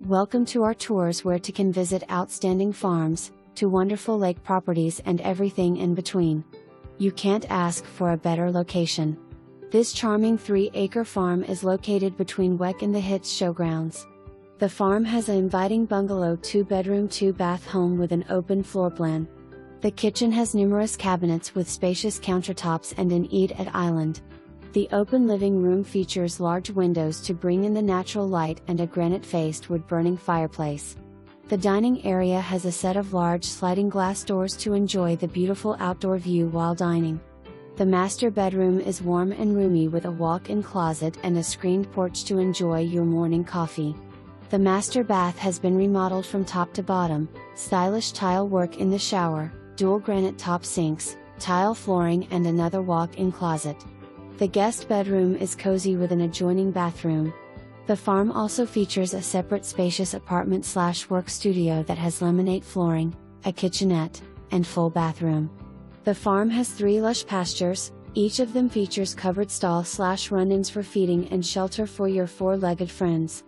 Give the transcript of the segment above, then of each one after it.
Welcome to our tours where you can visit outstanding farms, to wonderful lake properties and everything in between. You can't ask for a better location. This charming 3-acre farm is located between WEC and the Hits Showgrounds. The farm has an inviting bungalow 2-bedroom 2-bath home with an open floor plan. The kitchen has numerous cabinets with spacious countertops and an eat-at island. The open living room features large windows to bring in the natural light and a granite-faced wood-burning fireplace. The dining area has a set of large sliding glass doors to enjoy the beautiful outdoor view while dining. The master bedroom is warm and roomy with a walk-in closet and a screened porch to enjoy your morning coffee. The master bath has been remodeled from top to bottom, stylish tile work in the shower, dual granite top sinks, tile flooring and another walk-in closet. The guest bedroom is cozy with an adjoining bathroom. The farm also features a separate spacious apartment/work studio that has laminate flooring, a kitchenette, and full bathroom. The farm has 3 lush pastures, each of them features covered stall/run-ins for feeding and shelter for your 4-legged friends.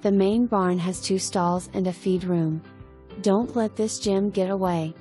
The main barn has 2 stalls and a feed room. Don't let this gem get away.